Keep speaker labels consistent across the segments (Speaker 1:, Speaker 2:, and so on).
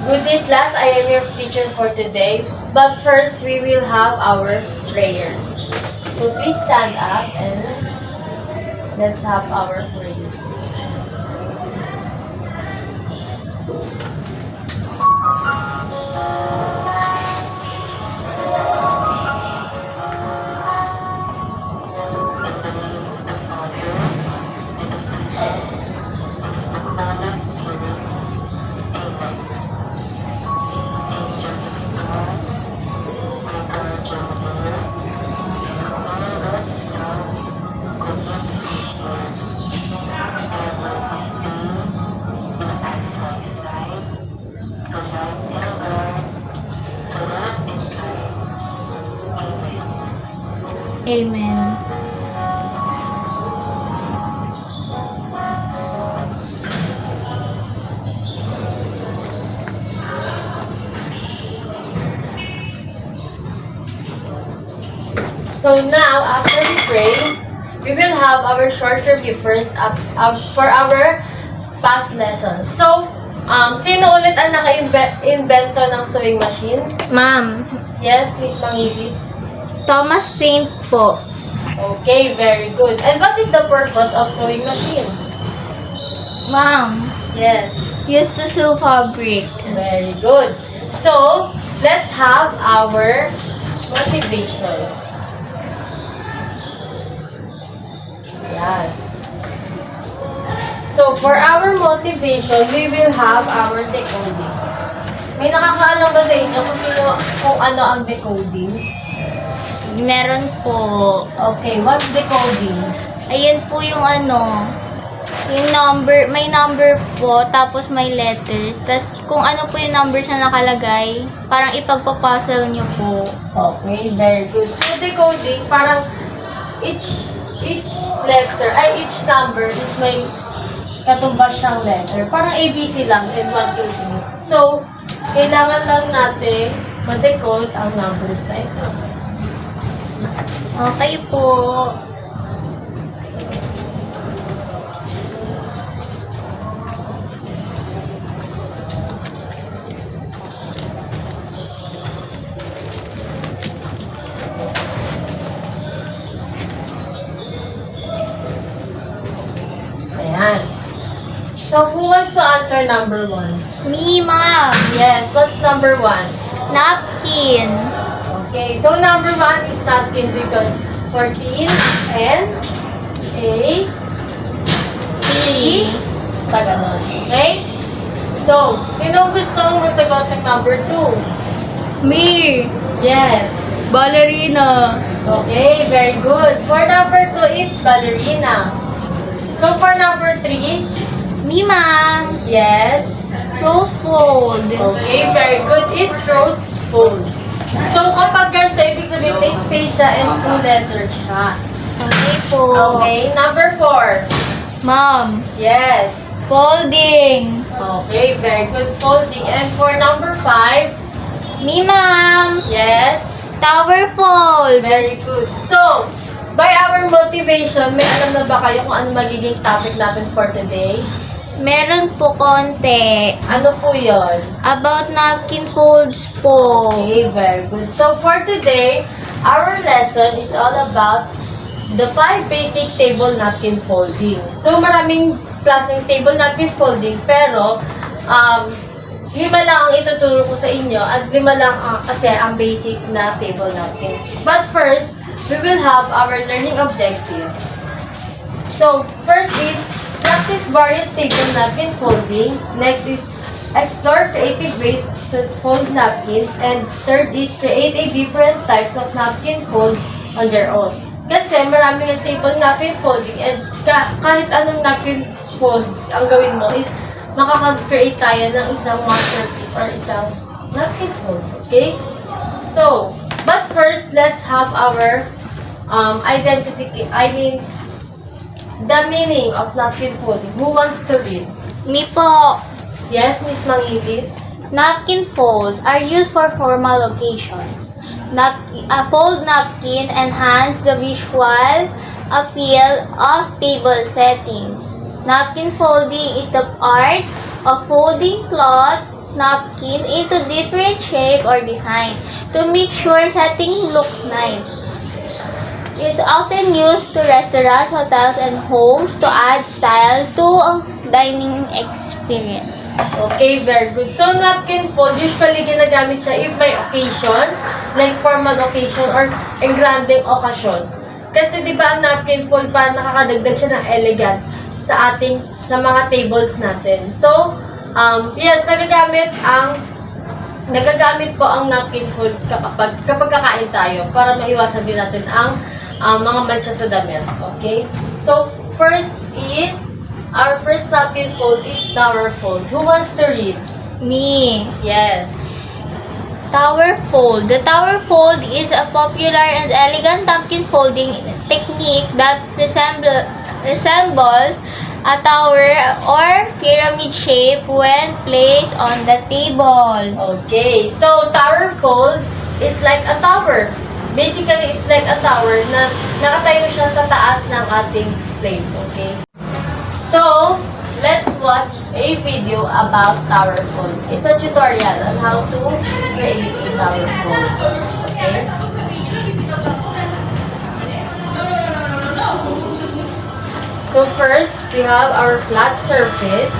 Speaker 1: Good day, class. I am your teacher for today. But first, we will have our prayer. So please stand up and let's have our prayer.
Speaker 2: Amen.
Speaker 1: So now, after we pray, we will have our short review first for our past lessons. So, sino ulit ang naka-invento ng sewing machine?
Speaker 2: Ma'am,
Speaker 1: Yes, Miss Mangili?
Speaker 2: Thomas Saint po.
Speaker 1: Okay, very good. And what is the purpose of sewing machine?
Speaker 2: Ma'am,
Speaker 1: Yes,
Speaker 2: used to sew fabric.
Speaker 1: very good. So, let's have our motivation. Yan. So, for our motivation, we will have our decoding. May nakakaalam ba sa inyo kung ano ang decoding?
Speaker 2: Meron po.
Speaker 1: Okay, what's decoding?
Speaker 2: Ayan po yung yung number, may number po, tapos may letters. Tapos kung ano po yung numbers na nakalagay, parang ipagpapuzzle nyo po.
Speaker 1: Okay, very good. So, decoding, parang each letter, each number is may katumbas siyang letter. Parang ABC lang in 1, 2, 3. So, kailangan lang natin ma-decode ang numbers na ito.
Speaker 2: Okay po.
Speaker 1: Ayan. So, who wants to answer number 1?
Speaker 2: Me, ma'am.
Speaker 1: Yes, what's number 1?
Speaker 2: Napkin.
Speaker 1: Okay, so number 1 is napkin because 14 and A,
Speaker 2: P.
Speaker 1: basta ganun. Okay? So, sino gustong magsagot ng number 2?
Speaker 2: Me.
Speaker 1: Yes.
Speaker 2: Ballerina.
Speaker 1: Okay, very good. For number 2, it's ballerina. So, for number 3,
Speaker 2: Me, ma'am.
Speaker 1: yes.
Speaker 2: Rose fold.
Speaker 1: Okay, very good. It's rose fold. So, kapag ganito, ibig sabihin may space siya and 2 letters siya.
Speaker 2: Okay po.
Speaker 1: Okay, number 4.
Speaker 2: Ma'am.
Speaker 1: Yes.
Speaker 2: Folding.
Speaker 1: Okay, very good. Folding. And for number 5,
Speaker 2: Me, ma'am.
Speaker 1: yes.
Speaker 2: Tower fold.
Speaker 1: Very good. So, by our motivation, may alam na ba kayo kung ano magiging topic natin for today?
Speaker 2: Meron po konti.
Speaker 1: Ano po yon?
Speaker 2: About napkin folds po.
Speaker 1: Okay, very good. So, for today, our lesson is all about the 5 basic table napkin folding. So, maraming klaseng table napkin folding, pero, 5 lang ang ituturo ko sa inyo at 5 lang kasi ang basic na table napkin. But first, we will have our learning objective. So, first is practice various table napkin folding. Next is explore creative ways to fold napkins. And third is create a different types of napkin fold on their own. Kasi marami ng table napkin folding and kahit anong napkin folds ang gawin mo is makaka-create tayo ng isang masterpiece or isang napkin fold. Okay? So, but first, let's have our the meaning of napkin folding. Who wants to read?
Speaker 2: Me po.
Speaker 1: Yes, Miss Mangibit?
Speaker 2: Napkin folds are used for formal occasions. A fold napkin enhance the visual appeal of table settings. Napkin folding is the art of folding cloth napkin into different shape or design to make sure setting look nice. It's often used to restaurants, hotels, and homes to add style to a dining experience.
Speaker 1: Okay, very good. So, napkin fold, usually ginagamit siya if may occasions, like formal occasion or a granding occasion. Kasi di ba ang napkin fold para nakakadagdag siya ng elegant sa mga tables natin. So, yes, nagagamit po ang napkin folds kapag kakain tayo para maiwasan din natin ang mga mancha sa damit. Okay? So, our first napkin fold is tower fold. Who wants to read?
Speaker 2: Me.
Speaker 1: Yes.
Speaker 2: Tower fold. The tower fold is a popular and elegant napkin folding technique that resembles a tower or pyramid shape when placed on the table.
Speaker 1: Okay. So, tower fold is like a tower. Basically, it's like a tower na nakatayo siya sa taas ng ating plate. Okay? So, let's watch a video about tower fold. It's a tutorial on how to create a tower fold. Okay? So first, we have our flat surface.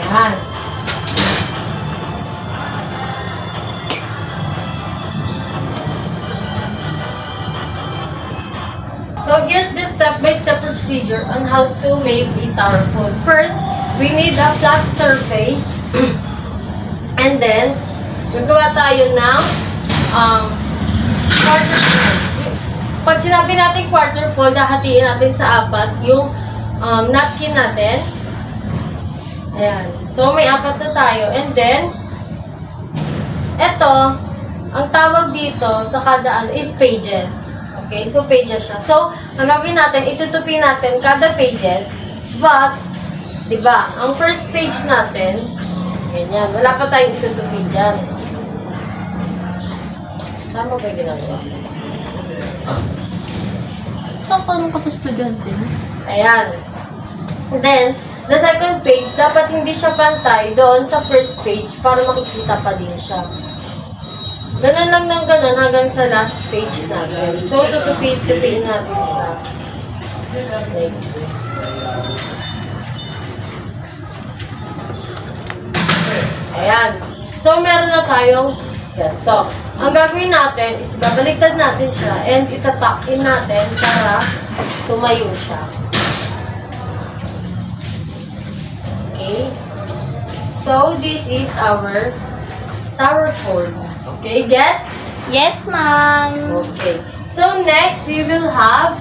Speaker 1: Ayan. So here's the step-by-step procedure on how to make a tower fold. First, we need a flat surface. And then, gagawa tayo ng quarter fold. Pag sinabi natin quarter fold, hahatiin natin sa apat yung napkin natin. Ayan. So, may apat na tayo. And then, eto, ang tawag dito sa kada is pages. Okay? So, pages siya. So, ang gagawin natin, itutupi natin kada pages. But, di ba, ang first page natin, ganyan. Wala pa tayong itutupi dyan. Tama ba yung ginagawa?
Speaker 2: Saan ka nung kasi estudyante?
Speaker 1: Ayan. And then, the second page, dapat hindi siya pantay doon sa first page para makikita pa din siya. Ganun lang ng ganun hanggang sa last page natin. So, tutupi-tupiin natin siya. Like this. Ayan. So, meron na tayong ganito. Ang gagawin natin is babaliktad natin siya and itatakin natin para tumayo siya. Okay. So, this is our tower fold. Okay, gets?
Speaker 2: Yes, ma'am.
Speaker 1: Okay. So, next, we will have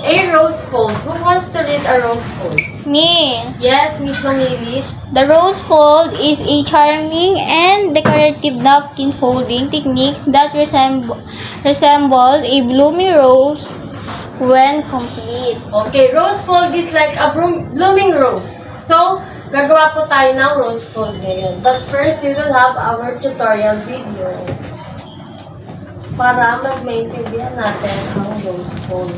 Speaker 1: a rose fold. Who wants to read a rose fold?
Speaker 2: Me.
Speaker 1: Yes, Miss Mangilit.
Speaker 2: The rose fold is a charming and decorative napkin folding technique that resembles a blooming rose when complete.
Speaker 1: Okay, rose fold is like a blooming rose. So, gagawa po tayo ng rose fold ngayon. But first, we will have our tutorial video para mas maintindihan natin ang rose fold.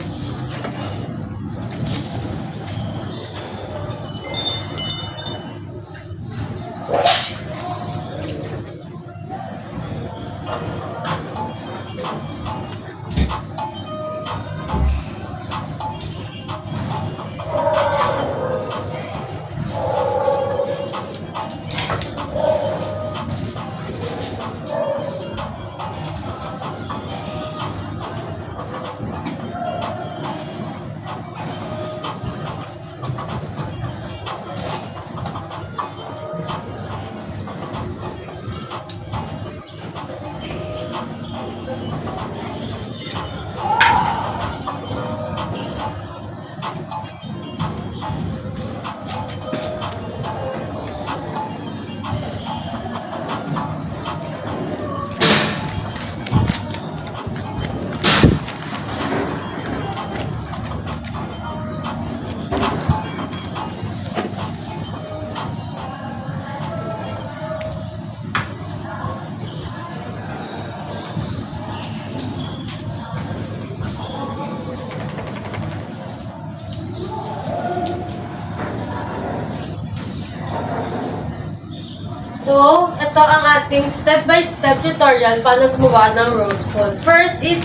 Speaker 1: So, ito ang ating step-by-step tutorial paano gumawa ng rose fold. First is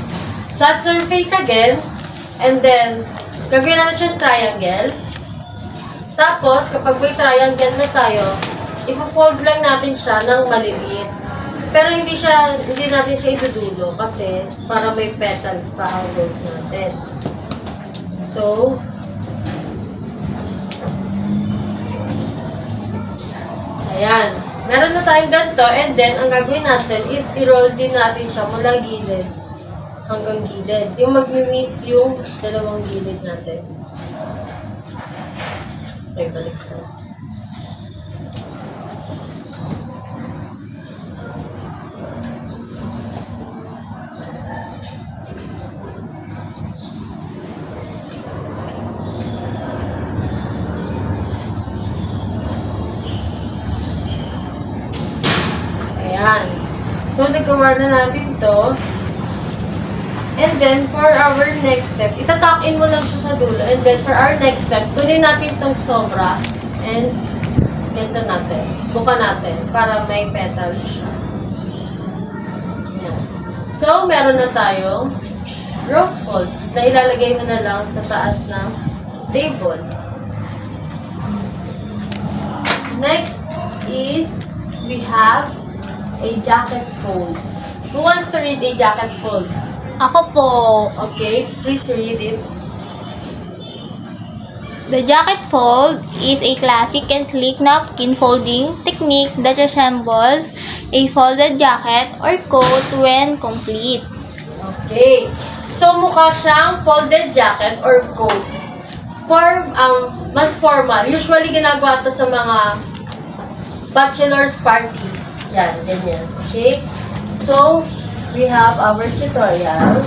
Speaker 1: flat surface again. And then, gagawin natin siyang triangle. Tapos, kapag may triangle na tayo, i-fold lang natin siya ng maliliit. Pero hindi natin siya idudulo kasi para may petals pa ang rose natin. So, ayan. Meron na tayong ganito, and then, ang gagawin natin is i-roll din natin siya mula gilid hanggang gilid. Yung mag-meet yung dalawang gilid natin. Okay, balik tayo. Ayan. So, nagawa na natin to. And then, for our next step, itatak in mo lang siya sa dulo. And then, for our next step, kunin natin itong sobra. And, ganito natin. Buka natin. Para may petals siya. Ayan. So, meron na tayong rose fold na ilalagay mo na lang sa taas ng table. Next is, we have a jacket fold. Who wants to read a jacket fold?
Speaker 2: Ako po.
Speaker 1: Okay, please read it.
Speaker 2: The jacket fold is a classic and sleek napkin folding technique that resembles a folded jacket or coat when complete.
Speaker 1: Okay. So, mukha siyang folded jacket or coat. Mas formal. Usually, ginagawa ito sa mga bachelor's party. Yan, ganyan. Okay? So, we have our tutorial.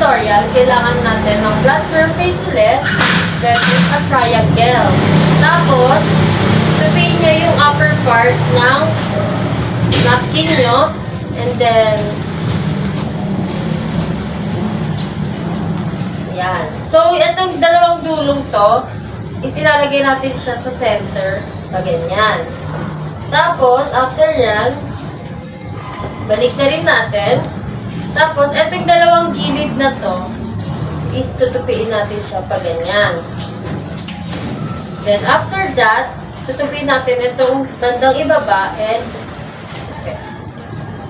Speaker 1: tutorial, kailangan natin ng flat surface ulit, then a triangle. Tapos, tupiin nyo yung upper part ng napkin nyo, and then, yan. So, itong dalawang dulong to, is ilalagay natin siya sa center, na ganyan. Tapos, after yan, balik na rin natin. Tapos, itong dalawang gilid na to, is tutupiin natin siya pa ganyan. Then, after that, tutupiin natin itong bandang ibaba and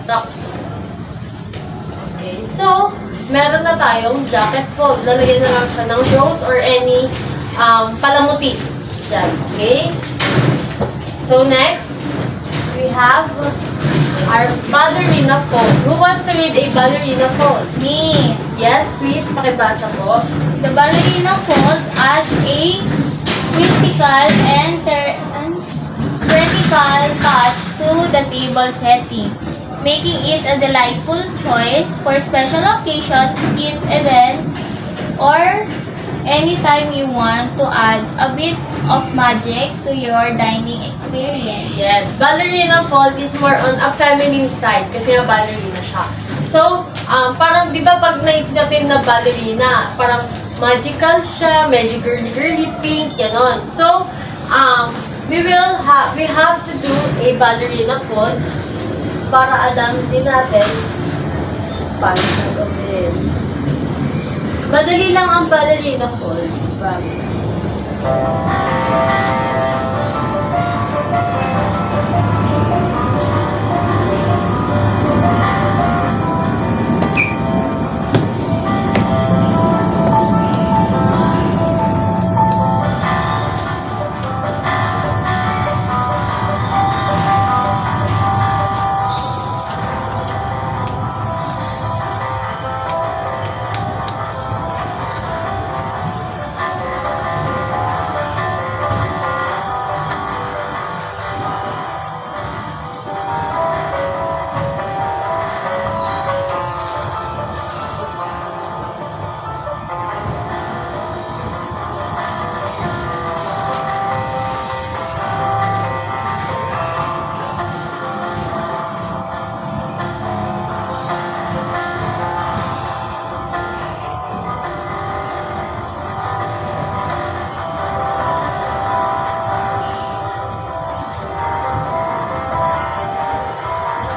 Speaker 1: top. Okay, so, meron na tayong jacket fold. Lalagyan na lang siya ng rose or any palamuti. Diyan, okay? So, next, we have our ballerina fold. Who wants to read a ballerina fold?
Speaker 2: Me.
Speaker 1: Yes, please, pakibasa po.
Speaker 2: The ballerina fold adds a whimsical and vertical touch to the table setting, making it a delightful choice for special occasions, team events, or anytime you want to add a bit of magic to your dining experience.
Speaker 1: Yes, ballerina fold is more on a feminine side kasi nga ballerina siya. So, parang di ba pag naisip natin na ballerina, parang magical siya, medyo girly pink, gano'n. So, we have to do a ballerina fold para alam din natin paano siya gawin. Madali lang ang ballerina fold. Right.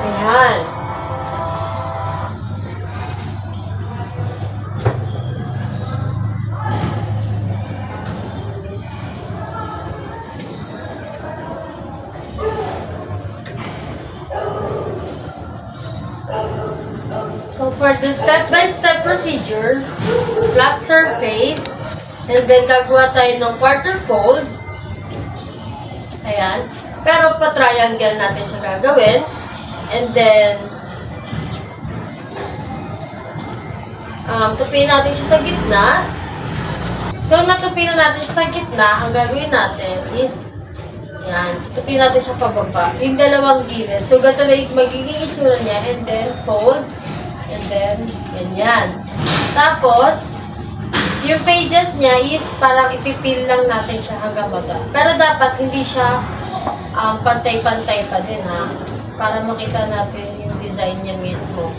Speaker 1: Ayan. So for the step-by-step procedure, flat surface, and then gagawa tayo ng quarter fold. Ayan. Pero pa-triangle natin siya gagawin. And then, tupiin natin siya sa gitna. So, natupiin na natin siya sa gitna. Ang gagawin natin is, yan, tupiin natin siya pababa. Yung dalawang gilid. So, gato na yung magiging itsura niya. And then, fold. And then, ganyan. Tapos, yung pages niya is parang ipipil lang natin siya hanggang baba. Pero dapat hindi siya pantay-pantay pa din, ha? Para makita natin yung design niya mismo.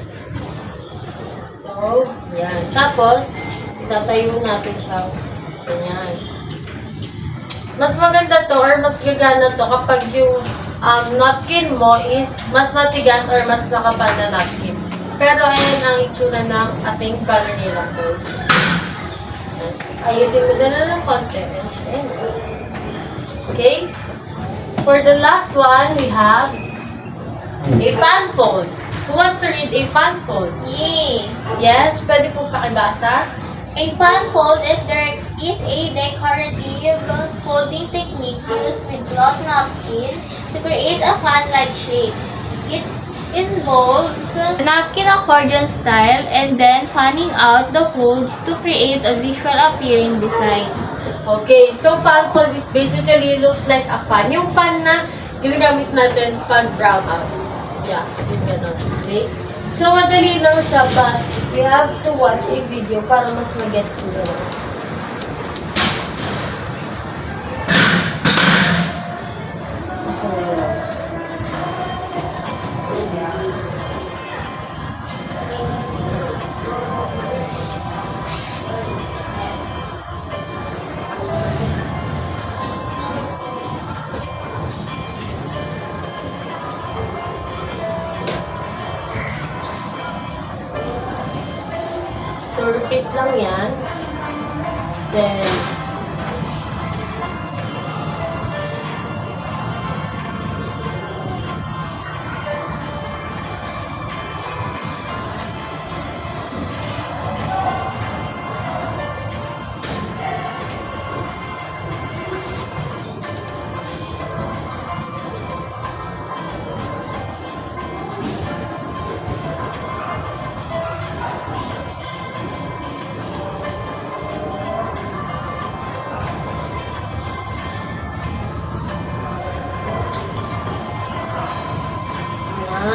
Speaker 1: So, yan. Tapos, itatayo natin siya. Ganyan. Mas maganda to or mas gagana to kapag yung napkin mo is mas matigas or mas makapal na napkin. Pero ayan ang itsura ng ating ballerina fold. Ayusin mo na ng konti. Okay? For the last one, we have a fan fold. Who wants to read a fan fold?
Speaker 2: Yay!
Speaker 1: Yes, pwede po pakibasa.
Speaker 2: A fan fold is a decorative folding technique used with cloth napkins to create a fan-like shape. It involves napkin accordion style and then fanning out the folds to create a visual appealing design.
Speaker 1: Okay, so fan fold is basically looks like a fan. Yung fan na ginagamit natin pag brown out. Yeah, yung gano'n. Okay? So, madali lang siya, but you have to watch a video para mas mag-gets mo. So, repeat lang yan. Then,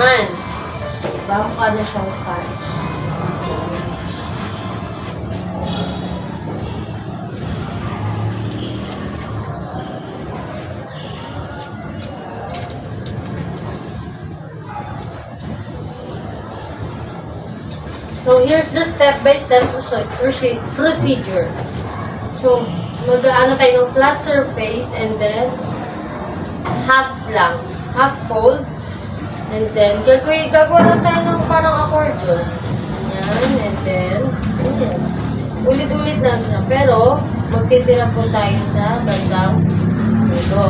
Speaker 1: yan. Bago ka na siyang fan. So, here's the step-by-step procedure. So, mag-ano tayo ng flat surface and then half lang. Half fold. And then, gagawa lang tayo ng parang accordion. Ayan, and then, ayan. Ulit-ulit lang siya. Pero, magtitira po tayo sa bandang ito.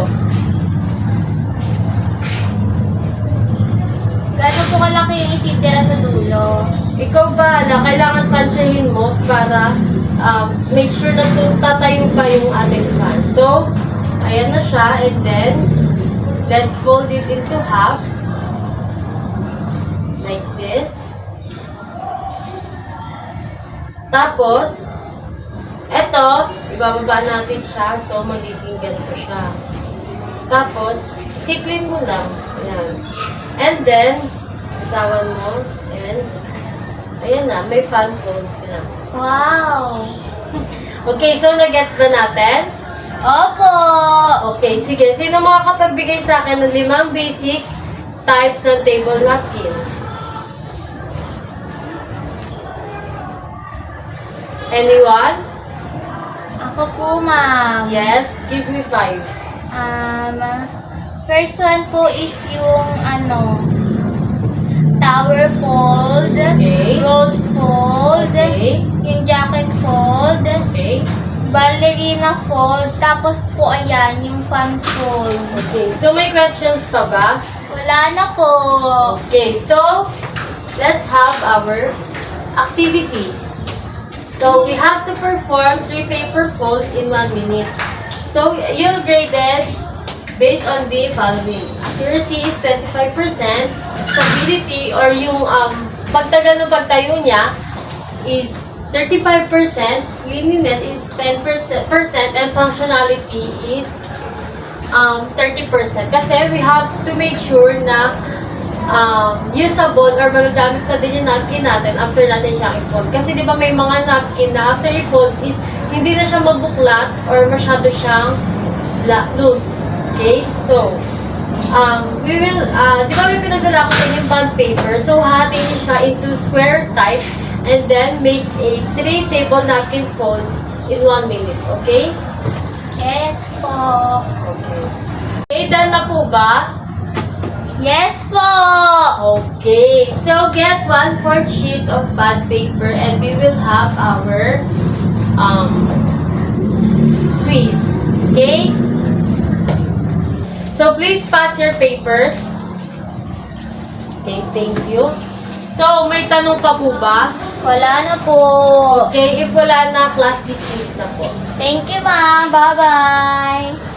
Speaker 2: Gano'n po kalaki yung ititira sa dulo?
Speaker 1: Ikaw bahala, kailangan pansyahin mo para make sure na tatayo pa yung ating fan. So, ayan na siya. And then, let's fold it into half. Like this. Tapos, eto, ibababa natin siya. So, magiging ganito siya. Tapos, tiklin mo lang. Ayan. And then, bitawan mo. Ayan. Ayan na, may fan fold. Ayan.
Speaker 2: Wow!
Speaker 1: Okay, so nag-gets na natin?
Speaker 2: Opo!
Speaker 1: Okay, sige. Sino makakapagbigay sa akin ng 5 basic types ng table napkin? Anyone?
Speaker 2: Ako po, ma'am.
Speaker 1: Yes, give me 5.
Speaker 2: First one po is yung tower fold,
Speaker 1: Okay.
Speaker 2: rose fold,
Speaker 1: Okay.
Speaker 2: yung jacket fold,
Speaker 1: Okay.
Speaker 2: ballerina fold, tapos po ayan, yung fan fold.
Speaker 1: Okay, so may questions pa ba?
Speaker 2: Wala na po.
Speaker 1: Okay, so let's have our activity. So we have to perform 3 paper folds in 1 minute. So you'll grade it based on the following. Accuracy is 25%, stability or yung pagtagal ng pagtayo niya is 35%, cleanliness is 10%, and functionality is 30%. Kasi we have to make sure na usable or magagamit na din yung napkin natin after natin siyang i-fold. Kasi di ba may mga napkin na after i-fold is hindi na siya mabuklat or masyado siyang loose. Okay? So, we will, di ba may pinagdala ko sa yung bond paper? So, hahatiin niyo siya into square type and then make a 3 table napkin folds in 1 minute. Okay?
Speaker 2: Yes po.
Speaker 1: Okay. Okay, done na po ba?
Speaker 2: Yes po.
Speaker 1: Okay, so get 1/4 sheet of bond paper and we will have our quiz. Okay? So please pass your papers. Okay, thank you. So, may tanong pa po ba?
Speaker 2: Wala na po.
Speaker 1: Okay, if wala na, class dismissed na po.
Speaker 2: Thank you, ma'am. Bye-bye.